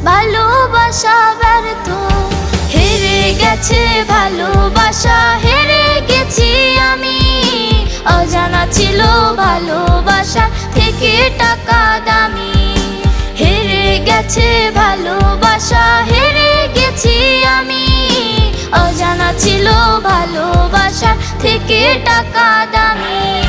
ভালোবাসা ব্যর্থ। হেরে গেছে ভালোবাসা, হেরে গেছি আমি। অজানা ছিল ভালোবাসা থেকে টাকা দামি। হেরে গেছে ভালোবাসা, হেরে গেছি আমি। অজানা ছিল ভালোবাসা থেকে টাকা দামি।